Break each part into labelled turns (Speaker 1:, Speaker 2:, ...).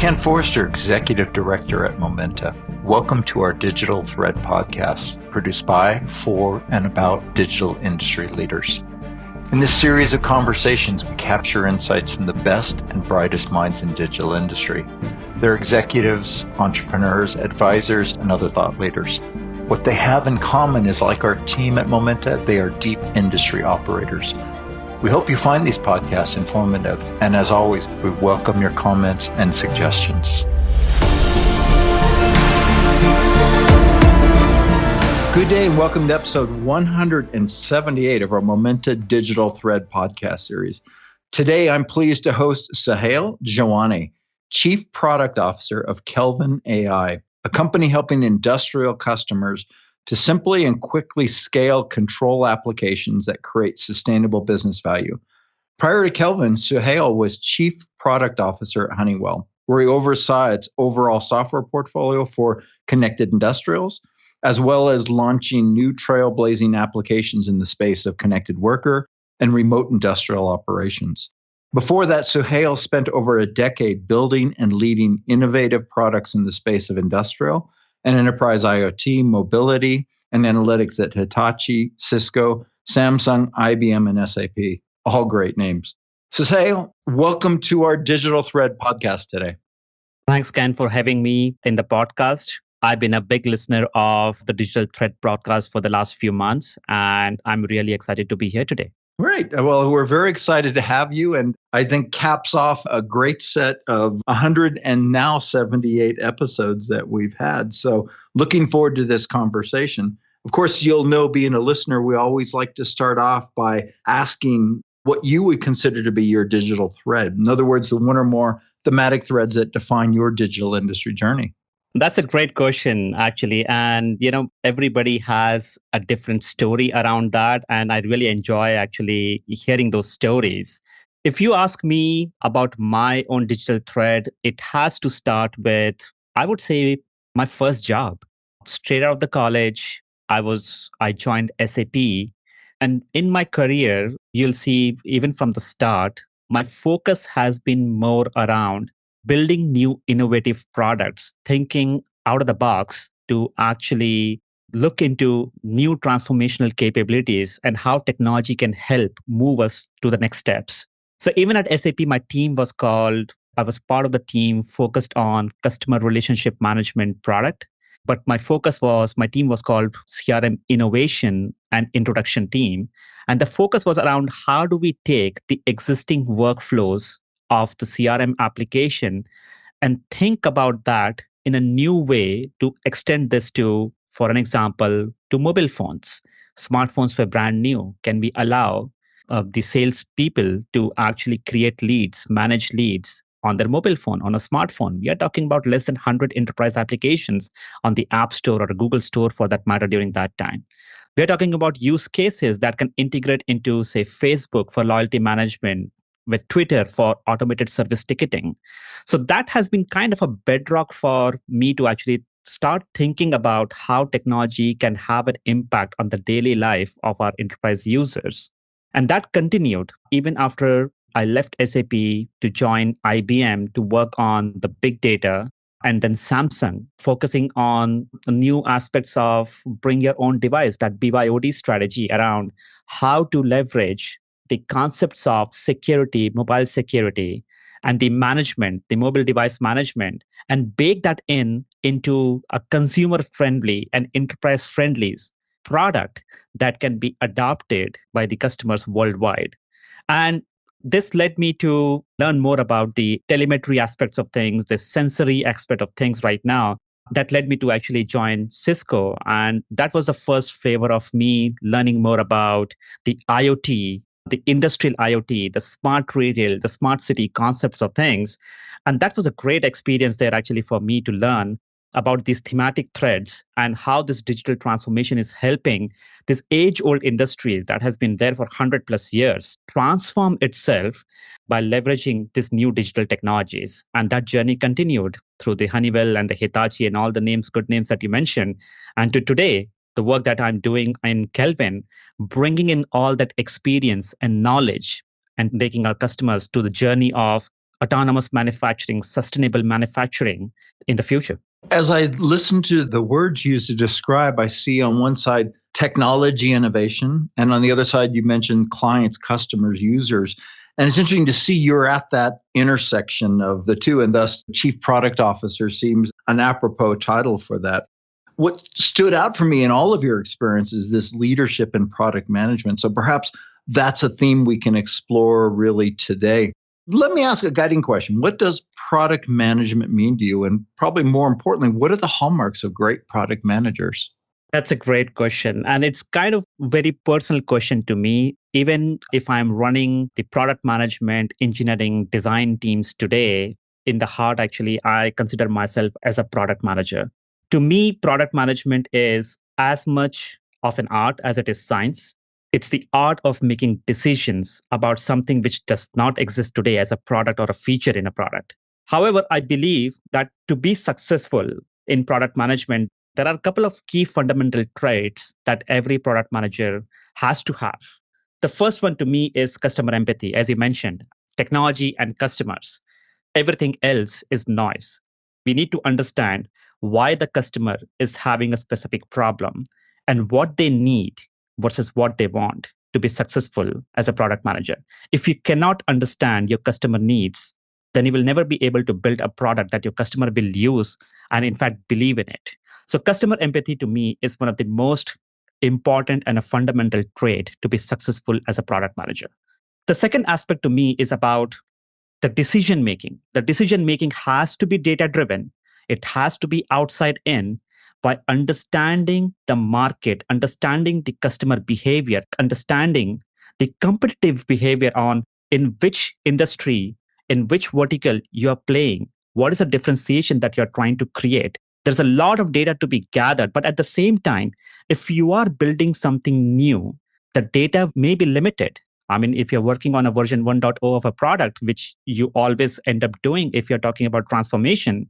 Speaker 1: Ken Forster, Executive Director at Momenta. Welcome to our Digital Thread podcast, produced by, for, and about digital industry leaders. In this series of conversations, we capture insights from the best and brightest minds in digital industry. They're executives, entrepreneurs, advisors, and other thought leaders. What they have in common is, like our team at Momenta, they are deep industry operators. We hope you find these podcasts informative, and as always, we welcome your comments and suggestions. Good day and welcome to episode 178 of our Momenta Digital Thread podcast series. Today, I'm pleased to host Suhail Jiwani, Chief Product Officer of Kelvin AI, a company helping industrial customers to simply and quickly scale control applications that create sustainable business value. Prior to Kelvin, Suhail was Chief Product Officer at Honeywell, where he oversaw its overall software portfolio for connected industrials, as well as launching new trailblazing applications in the space of connected worker and remote industrial operations. Before that, Suhail spent over a decade building and leading innovative products in the space of industrial and enterprise IoT, mobility, and analytics at Hitachi, Cisco, Samsung, IBM, and SAP. All great names. Suhail, welcome to our Digital Thread podcast today.
Speaker 2: Thanks, Ken, for having me in the podcast. I've been a big listener of the Digital Thread broadcast for the last few months, and I'm really excited to be here today.
Speaker 1: Great. Well, we're very excited to have you, and I think caps off a great set of 178 episodes that we've had. So looking forward to this conversation. Of course, you'll know, being a listener, we always like to start off by asking what you would consider to be your digital thread. In other words, the one or more thematic threads that define your digital industry journey.
Speaker 2: That's a great question, actually. And, everybody has a different story around that. And I really enjoy actually hearing those stories. If you ask me about my own digital thread, it has to start with, I would say, my first job. Straight out of the college, I joined SAP. And in my career, you'll see, even from the start, my focus has been more around building new innovative products, thinking out of the box to actually look into new transformational capabilities and how technology can help move us to the next steps. So even at SAP, I was part of the team focused on customer relationship management product. But my team was called CRM Innovation and Introduction Team. And the focus was around how do we take the existing workflows of the CRM application and think about that in a new way to extend this to, for an example, to mobile phones. Smartphones were brand new. Can we allow the salespeople to actually create leads, manage leads on their mobile phone, on a smartphone? We are talking about less than 100 enterprise applications on the App Store or a Google Store for that matter during that time. We are talking about use cases that can integrate into, say, Facebook for loyalty management, with Twitter for automated service ticketing. So that has been kind of a bedrock for me to actually start thinking about how technology can have an impact on the daily life of our enterprise users. And that continued even after I left SAP to join IBM to work on the big data, and then Samsung, focusing on new aspects of bring your own device, that BYOD strategy around how to leverage the concepts of security, mobile security, and the management, the mobile device management, and bake that into a consumer-friendly and enterprise-friendly product that can be adopted by the customers worldwide. And this led me to learn more about the telemetry aspects of things, the sensory aspect of things right now. That led me to actually join Cisco. And that was the first flavor of me learning more about the IoT, the industrial IoT, the smart retail, the smart city concepts of things. And that was a great experience there actually for me to learn about these thematic threads and how this digital transformation is helping this age-old industry that has been there for 100 plus years transform itself by leveraging these new digital technologies. And that journey continued through the Honeywell and the Hitachi and all the good names that you mentioned. And to today, the work that I'm doing in Kelvin, bringing in all that experience and knowledge and taking our customers to the journey of autonomous manufacturing, sustainable manufacturing in the future.
Speaker 1: As I listen to the words used to describe, I see on one side technology innovation, and on the other side, you mentioned clients, customers, users. And it's interesting to see you're at that intersection of the two, and thus Chief Product Officer seems an apropos title for that. What stood out for me in all of your experience is this leadership and product management. So perhaps that's a theme we can explore really today. Let me ask a guiding question. What does product management mean to you? And probably more importantly, what are the hallmarks of great product managers?
Speaker 2: That's a great question. And it's kind of very personal question to me. Even if I'm running the product management, engineering, design teams today, in the heart, actually, I consider myself as a product manager. To me, product management is as much of an art as it is science. It's the art of making decisions about something which does not exist today as a product or a feature in a product. However, I believe that to be successful in product management, there are a couple of key fundamental traits that every product manager has to have. The first one to me is customer empathy, as you mentioned, technology and customers. Everything else is noise. We need to understand why the customer is having a specific problem and what they need versus what they want to be successful as a product manager. If you cannot understand your customer needs, then you will never be able to build a product that your customer will use and, in fact, believe in it. So, customer empathy to me is one of the most important and a fundamental trait to be successful as a product manager. The second aspect to me is about the decision making. The decision making has to be data driven. It has to be outside in by understanding the market, understanding the customer behavior, understanding the competitive behavior on in which industry, in which vertical you are playing, what is the differentiation that you're trying to create. There's a lot of data to be gathered, but at the same time, if you are building something new, the data may be limited. I mean, if you're working on a version 1.0 of a product, which you always end up doing if you're talking about transformation,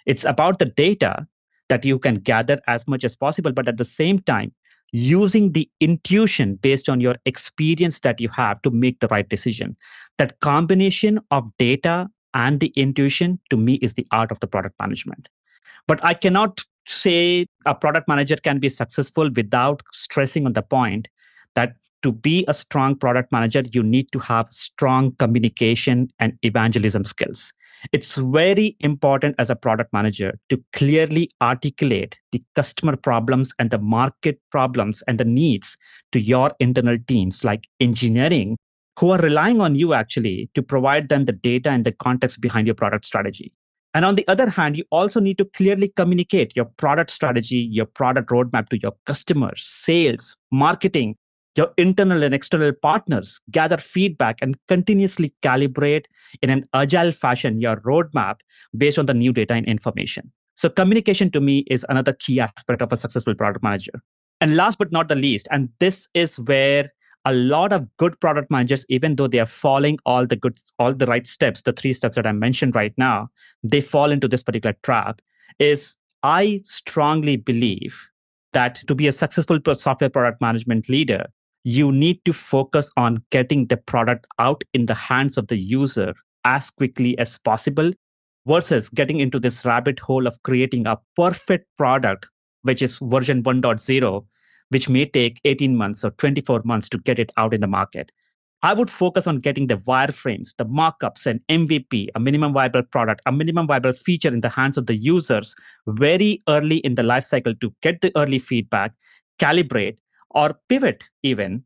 Speaker 2: it's about the data that you can gather as much as possible, but at the same time, using the intuition based on your experience that you have to make the right decision. That combination of data and the intuition, to me, is the art of the product management. But I cannot say a product manager can be successful without stressing on the point that to be a strong product manager, you need to have strong communication and evangelism skills. It's very important as a product manager to clearly articulate the customer problems and the market problems and the needs to your internal teams like engineering, who are relying on you actually to provide them the data and the context behind your product strategy. And on the other hand, you also need to clearly communicate your product strategy, your product roadmap to your customers, sales, marketing, your internal and external partners, gather feedback and continuously calibrate in an agile fashion your roadmap based on the new data and information. So communication to me is another key aspect of a successful product manager. And last but not the least, and this is where a lot of good product managers, even though they are following all the right steps, the 3 steps that I mentioned right now, they fall into this particular trap, is I strongly believe that to be a successful software product management leader, you need to focus on getting the product out in the hands of the user as quickly as possible versus getting into this rabbit hole of creating a perfect product, which is version 1.0, which may take 18 months or 24 months to get it out in the market. I would focus on getting the wireframes, the mockups, and MVP, a minimum viable product, a minimum viable feature in the hands of the users very early in the life cycle to get the early feedback, calibrate, or pivot even,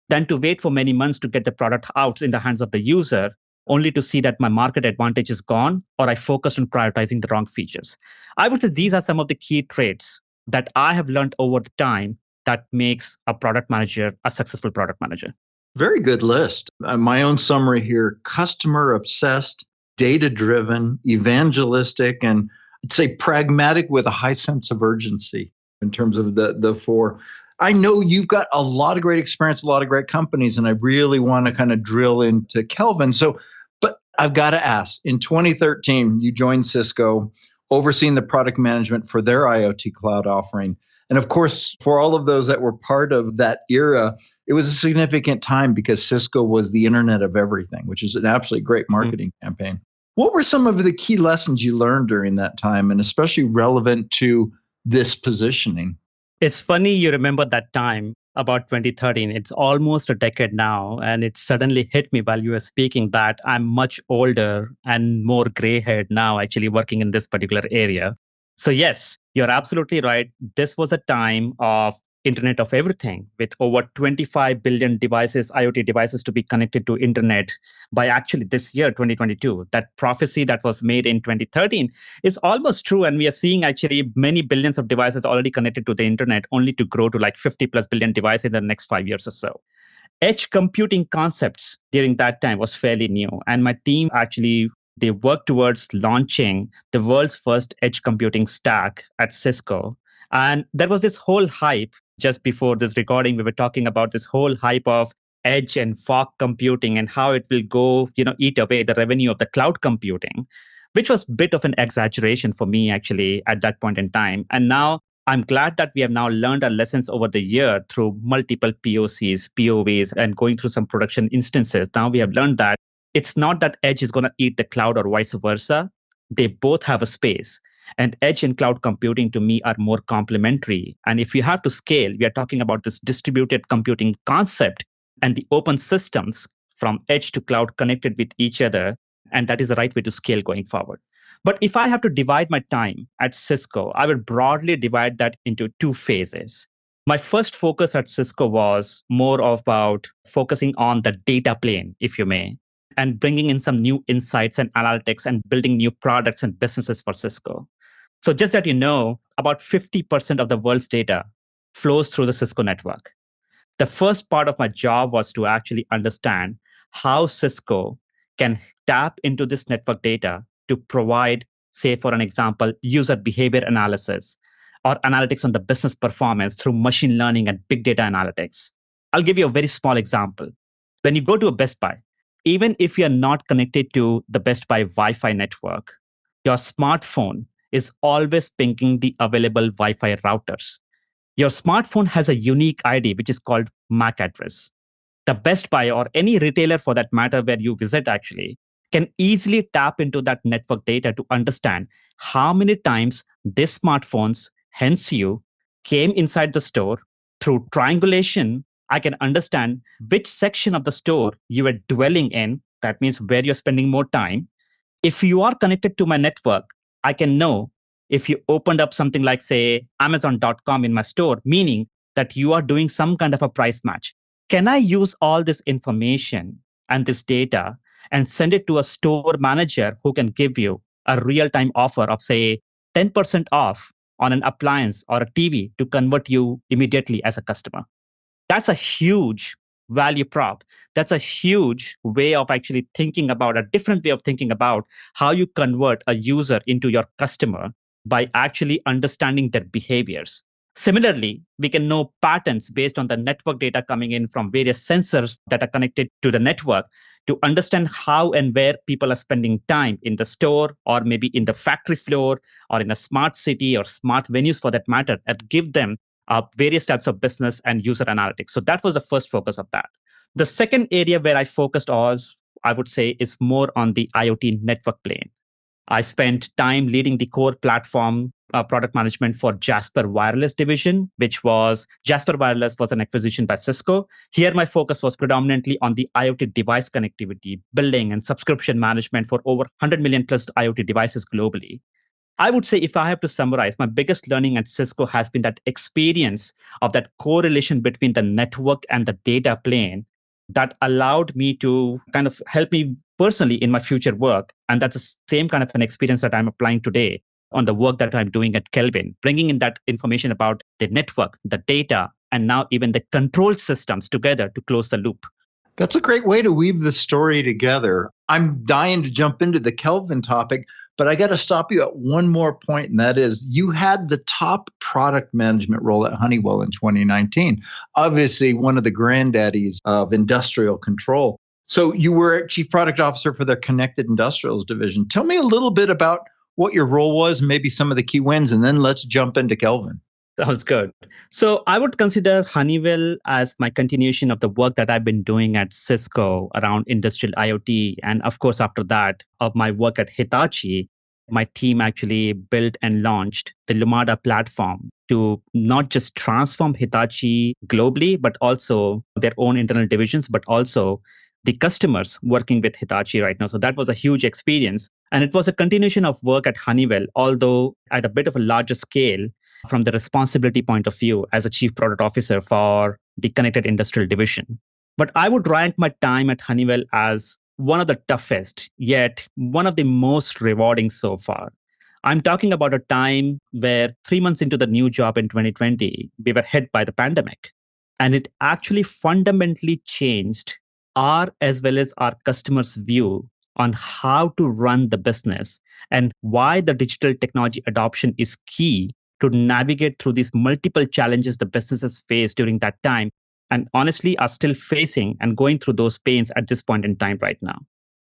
Speaker 2: than to wait for many months to get the product out in the hands of the user, only to see that my market advantage is gone or I focused on prioritizing the wrong features. I would say these are some of the key traits that I have learned over the time that makes a product manager a successful product manager.
Speaker 1: Very good list. My own summary here: customer obsessed, data driven, evangelistic, and I'd say pragmatic with a high sense of urgency in terms of the 4. I know you've got a lot of great experience, a lot of great companies, and I really want to kind of drill into Kelvin. So, but I've got to ask, in 2013, you joined Cisco, overseeing the product management for their IoT cloud offering. And of course, for all of those that were part of that era, it was a significant time because Cisco was the internet of everything, which is an absolutely great marketing campaign. What were some of the key lessons you learned during that time, and especially relevant to this positioning?
Speaker 2: It's funny you remember that time about 2013. It's almost a decade now. And it suddenly hit me while you were speaking that I'm much older and more gray haired now, actually working in this particular area. So, yes, you're absolutely right. This was a time of Internet of Everything with over 25 billion devices, IoT devices to be connected to Internet by actually this year, 2022. That prophecy that was made in 2013 is almost true. And we are seeing actually many billions of devices already connected to the internet, only to grow to like 50 plus billion devices in the next 5 years or so. Edge computing concepts during that time was fairly new. And my team actually, they worked towards launching the world's first edge computing stack at Cisco. And there was this whole hype just before this recording. We were talking about this whole hype of edge and fog computing and how it will go, eat away the revenue of the cloud computing, which was a bit of an exaggeration for me actually at that point in time. And now I'm glad that we have now learned our lessons over the year through multiple POCs, POVs, and going through some production instances. Now we have learned that it's not that edge is going to eat the cloud or vice versa. They both have a space. And edge and cloud computing to me are more complementary. And if you have to scale, we are talking about this distributed computing concept and the open systems from edge to cloud connected with each other. And that is the right way to scale going forward. But if I have to divide my time at Cisco, I would broadly divide that into two phases. My first focus at Cisco was more about focusing on the data plane, if you may, and bringing in some new insights and analytics and building new products and businesses for Cisco. So just that you know, about 50% of the world's data flows through the Cisco network. The first part of my job was to actually understand how Cisco can tap into this network data to provide, say, for an example, user behavior analysis or analytics on the business performance through machine learning and big data analytics. I'll give you a very small example. When you go to a Best Buy, even if you're not connected to the Best Buy Wi-Fi network, your smartphone is always pinging the available Wi-Fi routers. Your smartphone has a unique ID, which is called MAC address. The Best Buy or any retailer for that matter where you visit actually can easily tap into that network data to understand how many times these smartphones, hence you, came inside the store. Through triangulation, I can understand which section of the store you are dwelling in. That means where you're spending more time. If you are connected to my network, I can know if you opened up something like, say, Amazon.com in my store, meaning that you are doing some kind of a price match. Can I use all this information and this data and send it to a store manager who can give you a real-time offer of, say, 10% off on an appliance or a TV to convert you immediately as a customer? That's a huge value prop. That's a huge way of actually thinking about a different way of thinking about how you convert a user into your customer by actually understanding their behaviors. Similarly, we can know patterns based on the network data coming in from various sensors that are connected to the network to understand how and where people are spending time in the store or maybe in the factory floor or in a smart city or smart venues for that matter, and give them various types of business and user analytics. So that was the first focus of that. The second area where I focused on, I would say, is more on the IoT network plane. I spent time leading the core platform product management for Jasper Wireless division, which was Jasper Wireless was an acquisition by Cisco. Here, my focus was predominantly on the IoT device connectivity, billing, and subscription management for over 100 million plus IoT devices globally. I would say if I have to summarize, my biggest learning at Cisco has been that experience of that correlation between the network and the data plane that allowed me to kind of help me personally in my future work. And that's the same kind of an experience that I'm applying today on the work that I'm doing at Kelvin, bringing in that information about the network, the data, and now even the control systems together to close the loop.
Speaker 1: That's a great way to weave the story together. I'm dying to jump into the Kelvin topic, but I got to stop you at one more point, and that is you had the top product management role at Honeywell in 2019, obviously one of the granddaddies of industrial control. So you were Chief Product Officer for their Connected Industrials division. Tell me a little bit about what your role was, maybe some of the key wins, and then let's jump into Kelvin.
Speaker 2: Sounds good. So I would consider Honeywell as my continuation of the work that I've been doing at Cisco around industrial IoT. And of course, after that, of my work at Hitachi, my team actually built and launched the Lumada platform to not just transform Hitachi globally, but also their own internal divisions, but also the customers working with Hitachi right now. So that was a huge experience. And it was a continuation of work at Honeywell, although at a bit of a larger scale from the responsibility point of view as a chief product officer for the connected industrial division. But I would rank my time at Honeywell as one of the toughest, yet one of the most rewarding so far. I'm talking about a time where 3 months into the new job in 2020, we were hit by the pandemic. And it actually fundamentally changed our as well as our customers' view on how to run the business and why the digital technology adoption is key to navigate through these multiple challenges the businesses face during that time and honestly are still facing and going through those pains at this point in time right now.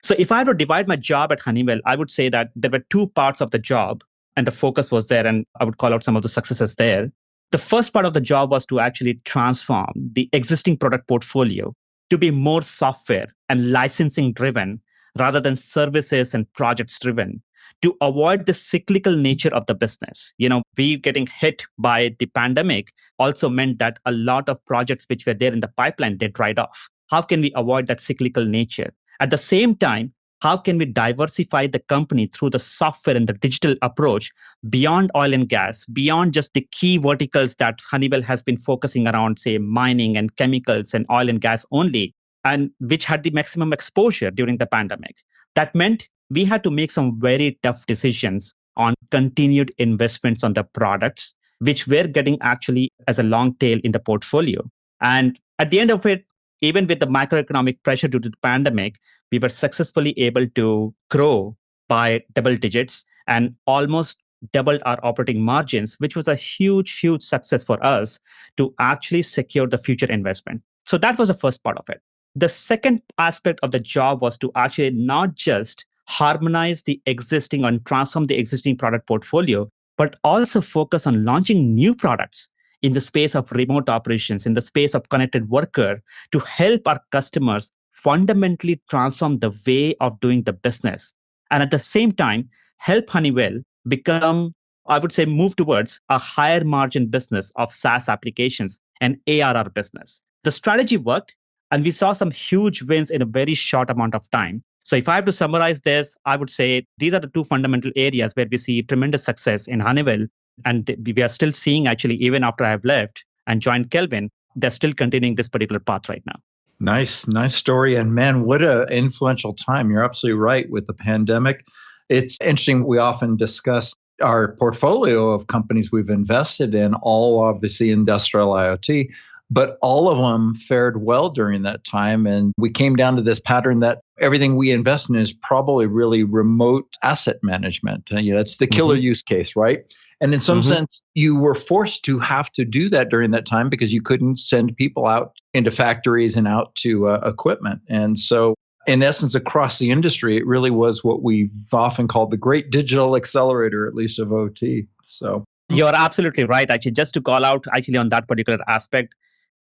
Speaker 2: So if I had to divide my job at Honeywell, I would say that there were two parts of the job and the focus was there, and I would call out some of the successes there. The first part of the job was to actually transform the existing product portfolio to be more software and licensing driven rather than services and projects driven to avoid the cyclical nature of the business. We getting hit by the pandemic also meant that a lot of projects which were there in the pipeline, they dried off. How can we avoid that cyclical nature? At the same time, how can we diversify the company through the software and the digital approach beyond oil and gas, beyond just the key verticals that Honeywell has been focusing around, say, mining and chemicals and oil and gas only, and which had the maximum exposure during the pandemic? That meant we had to make some very tough decisions on continued investments on the products, which were getting actually as a long tail in the portfolio. And at the end of it, even with the macroeconomic pressure due to the pandemic, we were successfully able to grow by double digits and almost doubled our operating margins, which was a huge, huge success for us to actually secure the future investment. So that was the first part of it. The second aspect of the job was to actually not just harmonize the existing and transform the existing product portfolio, but also focus on launching new products in the space of remote operations, in the space of connected worker, to help our customers fundamentally transform the way of doing the business. And at the same time, help Honeywell become, I would say, move towards a higher margin business of SaaS applications and ARR business. The strategy worked, and we saw some huge wins in a very short amount of time. So if I have to summarize this, I would say these are the two fundamental areas where we see tremendous success in Honeywell. And we are still seeing, actually, even after I have left and joined Kelvin, they're still continuing this particular path right now.
Speaker 1: Nice story. And man, what an influential time. You're absolutely right with the pandemic. It's interesting. We often discuss our portfolio of companies we've invested in, all obviously industrial IoT, but all of them fared well during that time. And we came down to this pattern that everything we invest in is probably really remote asset management. It's the killer use case, right? And in some sense, you were forced to have to do that during that time because you couldn't send people out into factories and out to equipment. And so, in essence, across the industry, it really was what we've often called the great digital accelerator, at least of OT. So
Speaker 2: you're absolutely right. Actually, just to call out actually on that particular aspect,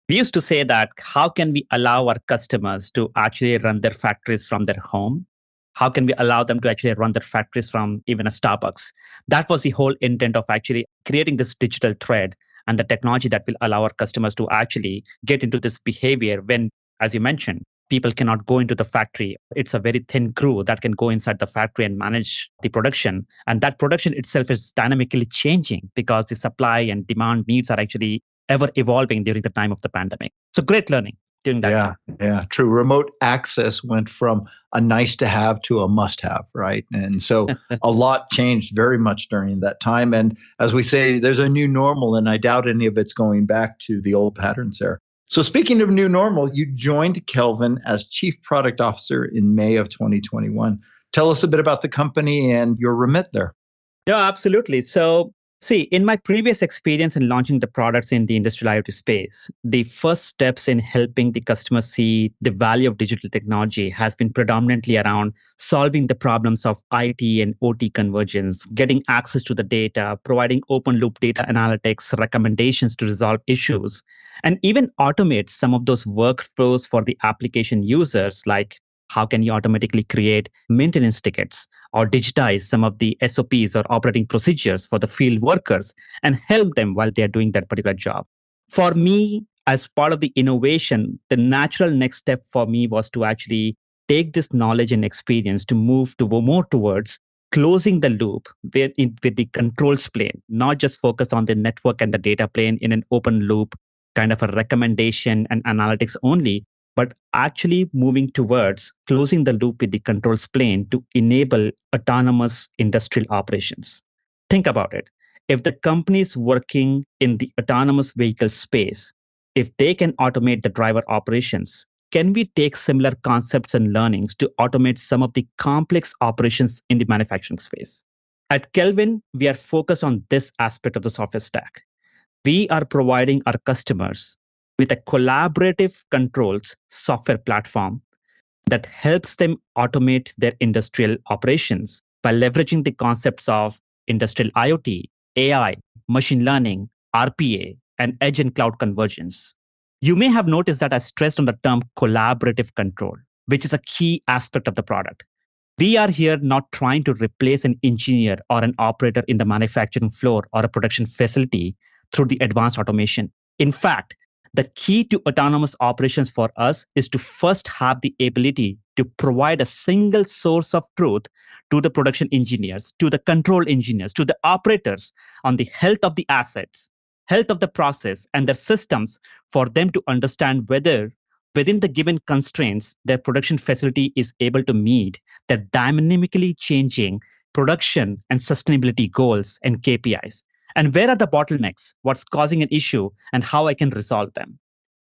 Speaker 2: we used to say that how can we allow our customers to actually run their factories from their home? How can we allow them to actually run their factories from even a Starbucks? That was the whole intent of actually creating this digital thread and the technology that will allow our customers to actually get into this behavior when, as you mentioned, people cannot go into the factory. It's a very thin crew that can go inside the factory and manage the production. And that production itself is dynamically changing because the supply and demand needs are actually ever evolving during the time of the pandemic. So great learning during that time.
Speaker 1: Yeah, true. Remote access went from a nice to have to a must have, right? And so a lot changed very much during that time. And as we say, there's a new normal, and I doubt any of it's going back to the old patterns there. So speaking of new normal, you joined Kelvin as Chief Product Officer in May of 2021. Tell us a bit about the company and your remit there.
Speaker 2: Yeah, absolutely. So See, in my previous experience in launching the products in the industrial IoT space, the first steps in helping the customer see the value of digital technology has been predominantly around solving the problems of IT and OT convergence, getting access to the data, providing open loop data analytics, recommendations to resolve issues, and even automate some of those workflows for the application users, like how can you automatically create maintenance tickets or digitize some of the SOPs or operating procedures for the field workers and help them while they're doing that particular job. For me, as part of the innovation, the natural next step for me was to actually take this knowledge and experience to move to more towards closing the loop with the controls plane, not just focus on the network and the data plane in an open loop kind of a recommendation and analytics only, but actually moving towards closing the loop with the controls plane to enable autonomous industrial operations. Think about it. If the companies working in the autonomous vehicle space, if they can automate the driver operations, can we take similar concepts and learnings to automate some of the complex operations in the manufacturing space? At Kelvin, we are focused on this aspect of the software stack. We are providing our customers with a collaborative controls software platform that helps them automate their industrial operations by leveraging the concepts of industrial IoT, AI, machine learning, RPA, and edge and cloud convergence. You may have noticed that I stressed on the term collaborative control, which is a key aspect of the product. We are here not trying to replace an engineer or an operator in the manufacturing floor or a production facility through the advanced automation. In fact, the key to autonomous operations for us is to first have the ability to provide a single source of truth to the production engineers, to the control engineers, to the operators on the health of the assets, health of the process, and their systems for them to understand whether within the given constraints, their production facility is able to meet their dynamically changing production and sustainability goals and KPIs. And where are the bottlenecks? What's causing an issue and how I can resolve them?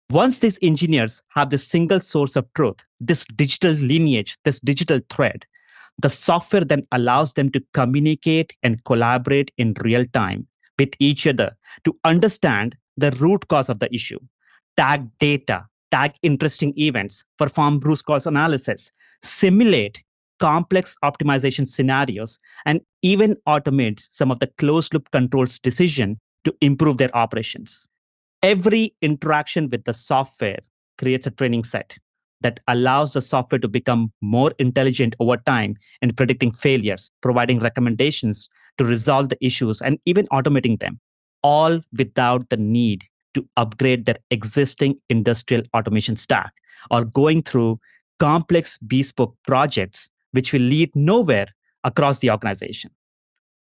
Speaker 2: Once these engineers have this single source of truth, this digital lineage, this digital thread, the software then allows them to communicate and collaborate in real time with each other to understand the root cause of the issue, tag data, tag interesting events, perform root cause analysis, simulate complex optimization scenarios, and even automate some of the closed loop controls decision to improve their operations. Every interaction with the software creates a training set that allows the software to become more intelligent over time in predicting failures, providing recommendations to resolve the issues, and even automating them, all without the need to upgrade their existing industrial automation stack or going through complex bespoke projects which will lead nowhere across the organization.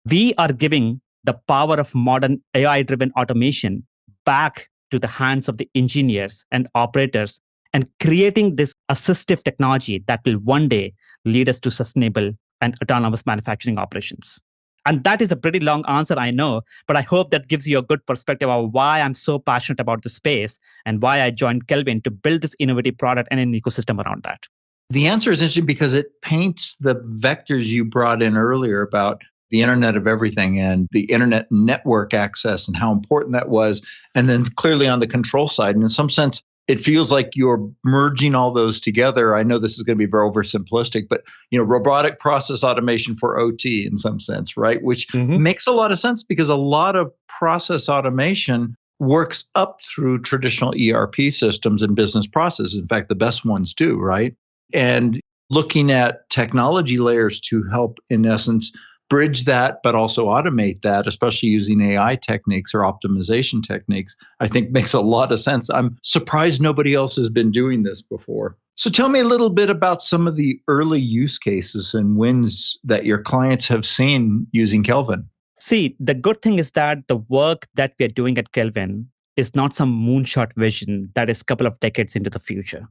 Speaker 2: We are giving the power of modern AI-driven automation back to the hands of the engineers and operators and creating this assistive technology that will one day lead us to sustainable and autonomous manufacturing operations. And that is a pretty long answer, I know, but I hope that gives you a good perspective of why I'm so passionate about the space and why I joined Kelvin to build this innovative product and an ecosystem around that.
Speaker 1: The answer is interesting because it paints the vectors you brought in earlier about the Internet of Everything and the Internet network access and how important that was. And then clearly on the control side, and in some sense, it feels like you're merging all those together. I know this is going to be very oversimplistic, but robotic process automation for OT in some sense, right? Which makes a lot of sense because a lot of process automation works up through traditional ERP systems and business processes. In fact, the best ones do, right? And looking at technology layers to help, in essence, bridge that, but also automate that, especially using AI techniques or optimization techniques, I think makes a lot of sense. I'm surprised nobody else has been doing this before. So tell me a little bit about some of the early use cases and wins that your clients have seen using Kelvin.
Speaker 2: See, the good thing is that the work that we are doing at Kelvin is not some moonshot vision that is a couple of decades into the future.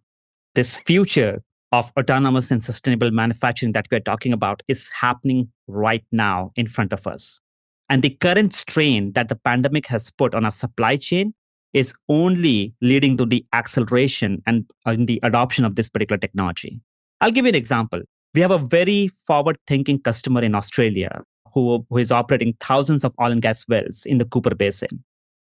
Speaker 2: This future of autonomous and sustainable manufacturing that we're talking about is happening right now in front of us. And the current strain that the pandemic has put on our supply chain is only leading to the acceleration and in the adoption of this particular technology. I'll give you an example. We have a very forward-thinking customer in Australia who is operating thousands of oil and gas wells in the Cooper Basin.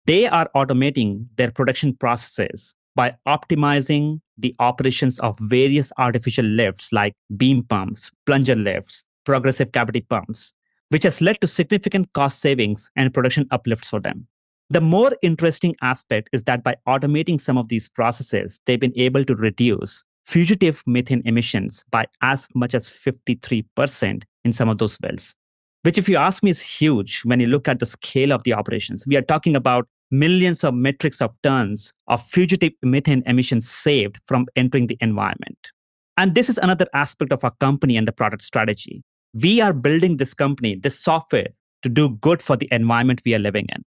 Speaker 2: They are automating their production processes by optimizing the operations of various artificial lifts like beam pumps, plunger lifts, progressive cavity pumps, which has led to significant cost savings and production uplifts for them. The more interesting aspect is that by automating some of these processes, they've been able to reduce fugitive methane emissions by as much as 53% in some of those wells, which, if you ask me, is huge when you look at the scale of the operations. We are talking about millions of metrics of tons of fugitive methane emissions saved from entering the environment. And this is another aspect of our company and the product strategy. We are building this company, this software, to do good for the environment we are living in.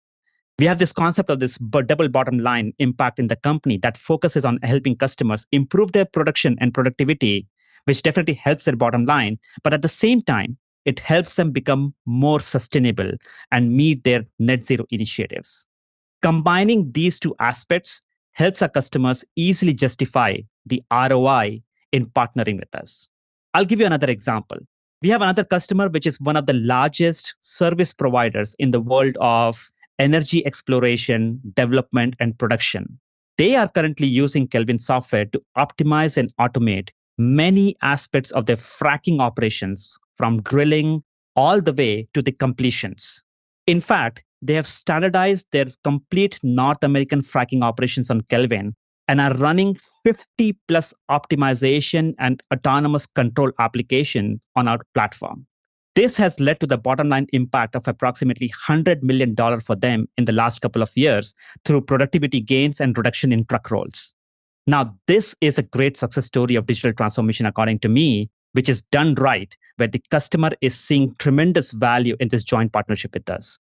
Speaker 2: We have this concept of this double bottom line impact in the company that focuses on helping customers improve their production and productivity, which definitely helps their bottom line. But at the same time, it helps them become more sustainable and meet their net zero initiatives. Combining these two aspects helps our customers easily justify the ROI in partnering with us. I'll give you another example. We have another customer, which is one of the largest service providers in the world of energy exploration, development, and production. They are currently using Kelvin software to optimize and automate many aspects of their fracking operations, from drilling all the way to the completions. In fact, they have standardized their complete North American fracking operations on Kelvin and are running 50 plus optimization and autonomous control application on our platform. This has led to the bottom line impact of approximately $100 million for them in the last couple of years through productivity gains and reduction in truck rolls. Now, this is a great success story of digital transformation, according to me, which is done right, where the customer is seeing tremendous value in this joint partnership with us.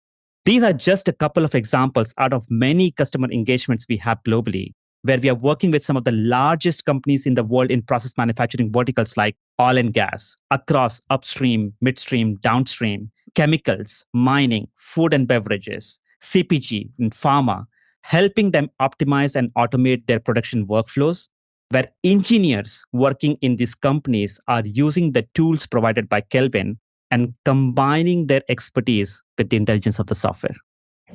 Speaker 2: These are just a couple of examples out of many customer engagements we have globally, where we are working with some of the largest companies in the world in process manufacturing verticals like oil and gas, across upstream, midstream, downstream, chemicals, mining, food and beverages, CPG, and pharma, helping them optimize and automate their production workflows, where engineers working in these companies are using the tools provided by Kelvin and combining their expertise with the intelligence of the software.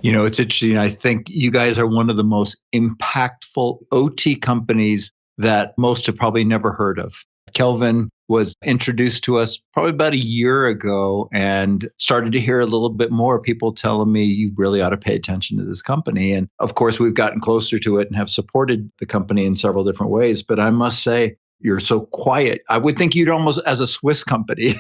Speaker 1: You know, it's interesting. I think you guys are one of the most impactful OT companies that most have probably never heard of. Kelvin was introduced to us probably about a year ago and started to hear a little bit more people telling me you really ought to pay attention to this company. And of course, we've gotten closer to it and have supported the company in several different ways. But I must say, you're so quiet. I would think you'd almost as a Swiss company,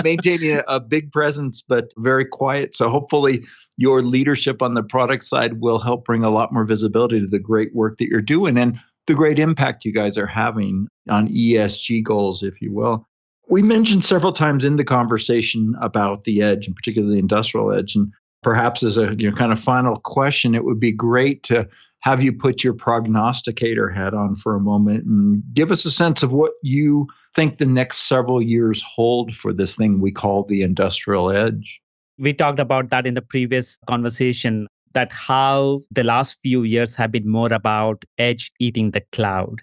Speaker 1: maintaining a big presence, but very quiet. So hopefully your leadership on the product side will help bring a lot more visibility to the great work that you're doing and the great impact you guys are having on ESG goals, if you will. We mentioned several times in the conversation about the edge, and particularly the industrial edge. And perhaps as a kind of final question, it would be great to have you put your prognosticator hat on for a moment and give us a sense of what you think the next several years hold for this thing we call the industrial edge.
Speaker 2: We talked about that in the previous conversation, that how the last few years have been more about edge eating the cloud.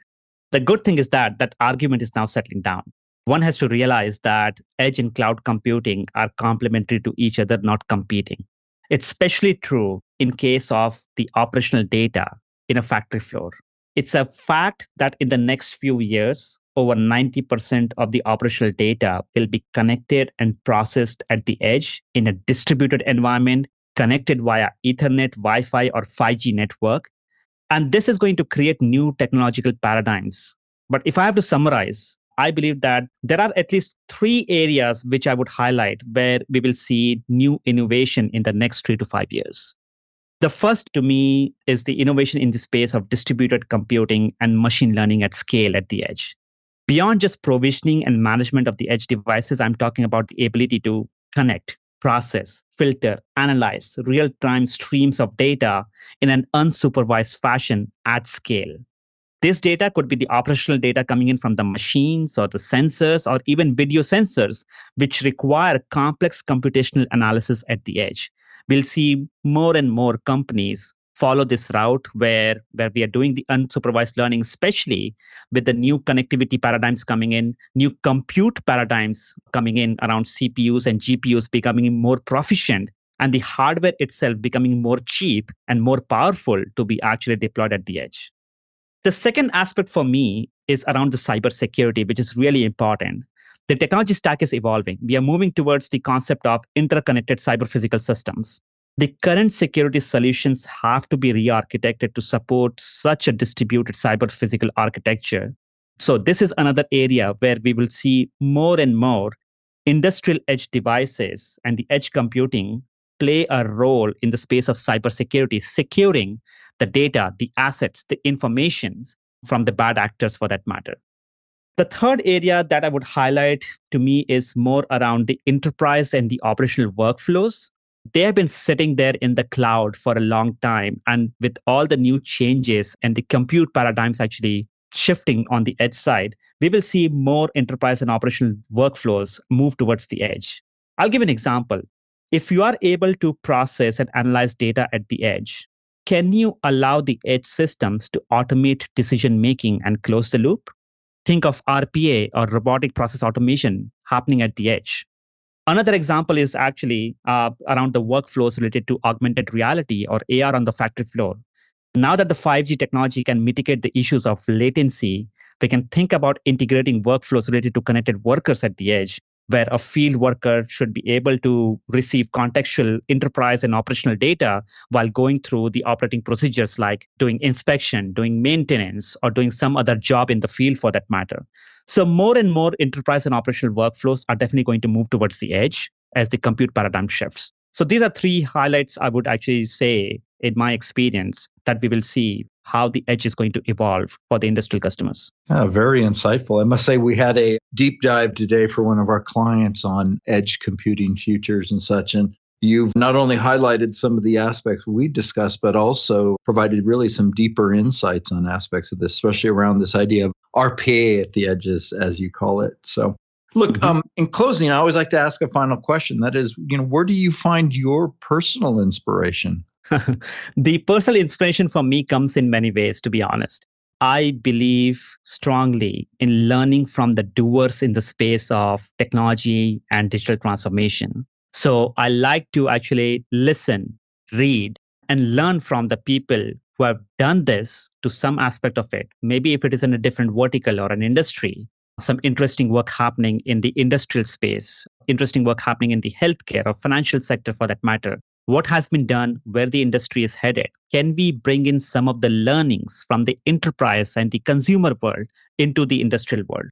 Speaker 2: The good thing is that that argument is now settling down. One has to realize that edge and cloud computing are complementary to each other, not competing. It's especially true in case of the operational data in a factory floor. It's a fact that in the next few years, over 90% of the operational data will be connected and processed at the edge in a distributed environment, connected via Ethernet, Wi-Fi, or 5G network. And this is going to create new technological paradigms. But if I have to summarize, I believe that there are at least 3 areas which I would highlight where we will see new innovation in the next 3 to 5 years. The first to me is the innovation in the space of distributed computing and machine learning at scale at the edge. Beyond just provisioning and management of the edge devices, I'm talking about the ability to connect, process, filter, analyze real-time streams of data in an unsupervised fashion at scale. This data could be the operational data coming in from the machines or the sensors or even video sensors, which require complex computational analysis at the edge. We'll see more and more companies follow this route where we are doing the unsupervised learning, especially with the new connectivity paradigms coming in, new compute paradigms coming in around CPUs and GPUs becoming more proficient, and the hardware itself becoming more cheap and more powerful to be actually deployed at the edge. The second aspect for me is around the cybersecurity, which is really important. The technology stack is evolving. We are moving towards the concept of interconnected cyber physical systems. The current security solutions have to be re-architected to support such a distributed cyber physical architecture. So this is another area where we will see more and more industrial edge devices and the edge computing play a role in the space of cybersecurity, securing the data, the assets, the informations from the bad actors for that matter. The third area that I would highlight to me is more around the enterprise and the operational workflows. They have been sitting there in the cloud for a long time. And with all the new changes and the compute paradigms actually shifting on the edge side, we will see more enterprise and operational workflows move towards the edge. I'll give an example. If you are able to process and analyze data at the edge, can you allow the edge systems to automate decision making and close the loop? Think of RPA or robotic process automation happening at the edge. Another example is actually around the workflows related to augmented reality or AR on the factory floor. Now that the 5G technology can mitigate the issues of latency, we can think about integrating workflows related to connected workers at the edge, where a field worker should be able to receive contextual enterprise and operational data while going through the operating procedures like doing inspection, doing maintenance, or doing some other job in the field for that matter. So more and more enterprise and operational workflows are definitely going to move towards the edge as the compute paradigm shifts. So these are three highlights I would actually say in my experience that we will see how the edge is going to evolve for the industrial customers.
Speaker 1: Very insightful. I must say we had a deep dive today for one of our clients on edge computing futures and such. And you've not only highlighted some of the aspects we discussed, but also provided really some deeper insights on aspects of this, especially around this idea of RPA at the edges, as you call it. So look, in closing, I always like to ask a final question. That is, where do you find your personal inspiration?
Speaker 2: The personal inspiration for me comes in many ways, to be honest. I believe strongly in learning from the doers in the space of technology and digital transformation. So I like to actually listen, read, and learn from the people who have done this to some aspect of it. Maybe if it is in a different vertical or an industry, some interesting work happening in the industrial space, interesting work happening in the healthcare or financial sector for that matter. What has been done, where the industry is headed? Can we bring in some of the learnings from the enterprise and the consumer world into the industrial world?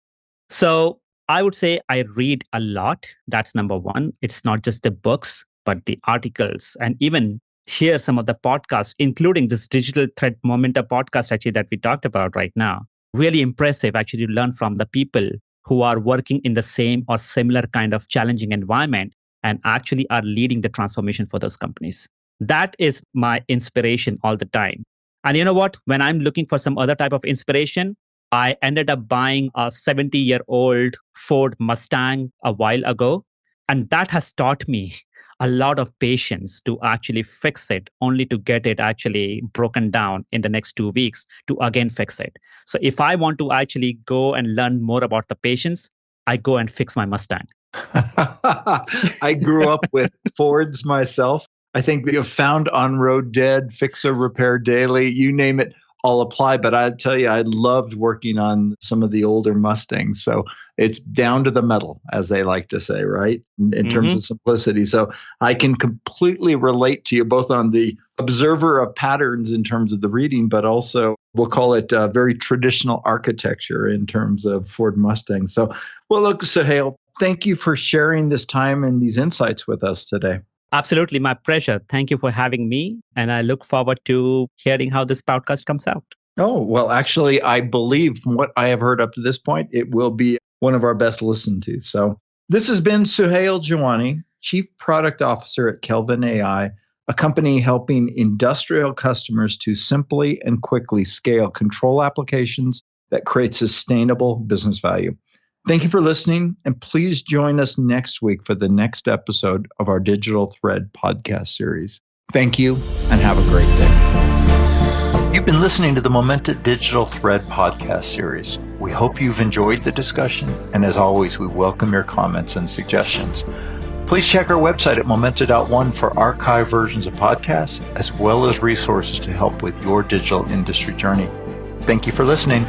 Speaker 2: So I would say I read a lot. That's number one. It's not just the books, but the articles and even hear some of the podcasts, including this Digital Thread Momentum podcast actually that we talked about right now. Really impressive actually to learn from the people who are working in the same or similar kind of challenging environment and actually are leading the transformation for those companies. That is my inspiration all the time. And you know what? When I'm looking for some other type of inspiration, I ended up buying a 70-year-old Ford Mustang a while ago. And that has taught me a lot of patience to actually fix it, only to get it actually broken down in the next 2 weeks to again fix it. So if I want to actually go and learn more about the patience, I go and fix my Mustang.
Speaker 1: I grew up with Fords myself. I think the found on road dead, fix or repair daily, you name it, I'll apply. But I tell you, I loved working on some of the older Mustangs. So it's down to the metal, as they like to say, right? In terms of simplicity. So I can completely relate to you both on the observer of patterns in terms of the reading, but also we'll call it very traditional architecture in terms of Ford Mustang. So, well, look, Suhail, thank you for sharing this time and these insights with us today.
Speaker 2: Absolutely. My pleasure. Thank you for having me. And I look forward to hearing how this podcast comes out.
Speaker 1: Oh, well, actually, I believe from what I have heard up to this point, it will be one of our best listened to. So this has been Suhail Jiwani, Chief Product Officer at Kelvin AI, a company helping industrial customers to simply and quickly scale control applications that create sustainable business value. Thank you for listening, and please join us next week for the next episode of our Digital Thread podcast series. Thank you and have a great day. You've been listening to the Momenta Digital Thread podcast series. We hope you've enjoyed the discussion, and as always, we welcome your comments and suggestions. Please check our website at momenta.one for archived versions of podcasts, as well as resources to help with your digital industry journey. Thank you for listening.